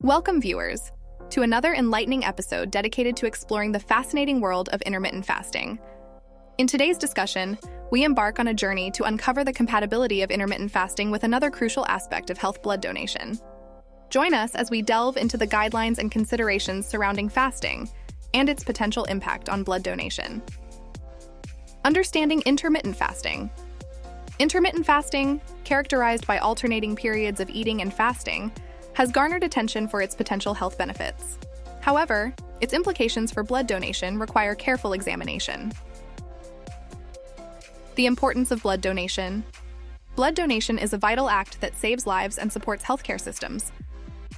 Welcome, viewers, to another enlightening episode dedicated to exploring the fascinating world of intermittent fasting. In today's discussion, we embark on a journey to uncover the compatibility of intermittent fasting with another crucial aspect of health: blood donation. Join us as we delve into the guidelines and considerations surrounding fasting and its potential impact on blood donation. Understanding intermittent fasting. Intermittent fasting, characterized by alternating periods of eating and fasting, has garnered attention for its potential health benefits. However, its implications for blood donation require careful examination. The importance of blood donation. Blood donation is a vital act that saves lives and supports healthcare systems.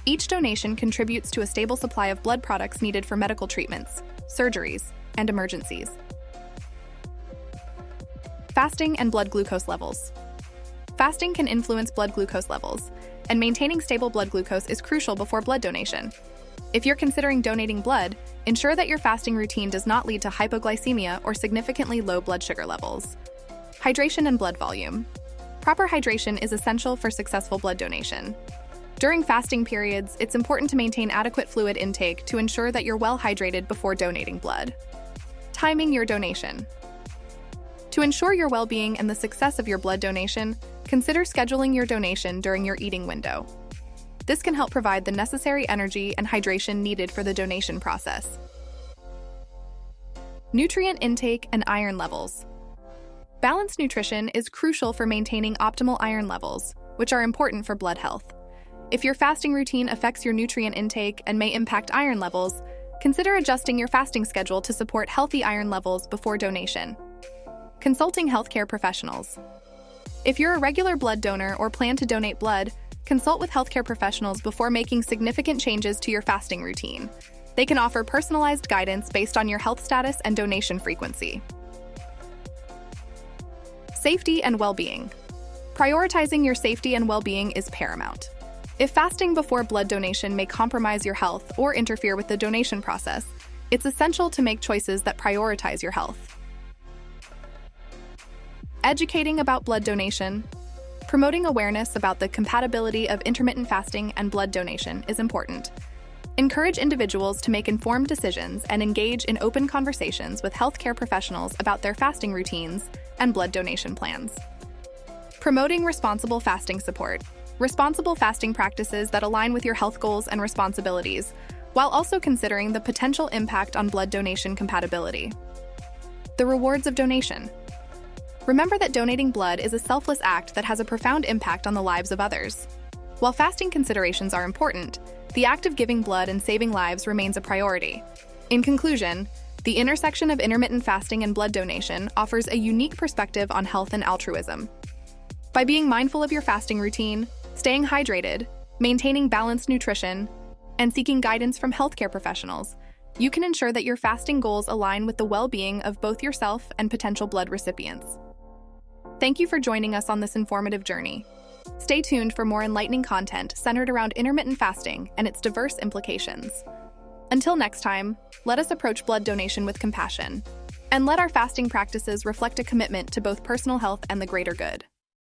Each donation contributes to a stable supply of blood products needed for medical treatments, surgeries, and emergencies. Fasting and blood glucose levels. Fasting can influence blood glucose levels, and maintaining stable blood glucose is crucial before blood donation. If you're considering donating blood, ensure that your fasting routine does not lead to hypoglycemia or significantly low blood sugar levels. Hydration and blood volume. Proper hydration is essential for successful blood donation. During fasting periods, it's important to maintain adequate fluid intake to ensure that you're well hydrated before donating blood. Timing your donation. To ensure your well-being and the success of your blood donation, consider scheduling your donation during your eating window. This can help provide the necessary energy and hydration needed for the donation process. Nutrient intake and iron levels. Balanced nutrition is crucial for maintaining optimal iron levels, which are important for blood health. If your fasting routine affects your nutrient intake and may impact iron levels, consider adjusting your fasting schedule to support healthy iron levels before donation. Consulting healthcare professionals. If you're a regular blood donor or plan to donate blood, consult with healthcare professionals before making significant changes to your fasting routine. They can offer personalized guidance based on your health status and donation frequency. Safety and well-being. Prioritizing your safety and well-being is paramount. If fasting before blood donation may compromise your health or interfere with the donation process, it's essential to make choices that prioritize your health. Educating about blood donation. Promoting awareness about the compatibility of intermittent fasting and blood donation is important. Encourage individuals to make informed decisions and engage in open conversations with healthcare professionals about their fasting routines and blood donation plans. Promoting responsible fasting support. Responsible fasting practices that align with your health goals and responsibilities, while also considering the potential impact on blood donation compatibility. The rewards of donation. Remember that donating blood is a selfless act that has a profound impact on the lives of others. While fasting considerations are important, the act of giving blood and saving lives remains a priority. In conclusion, the intersection of intermittent fasting and blood donation offers a unique perspective on health and altruism. By being mindful of your fasting routine, staying hydrated, maintaining balanced nutrition, and seeking guidance from healthcare professionals, you can ensure that your fasting goals align with the well-being of both yourself and potential blood recipients. Thank you for joining us on this informative journey. Stay tuned for more enlightening content centered around intermittent fasting and its diverse implications. Until next time, let us approach blood donation with compassion, and let our fasting practices reflect a commitment to both personal health and the greater good.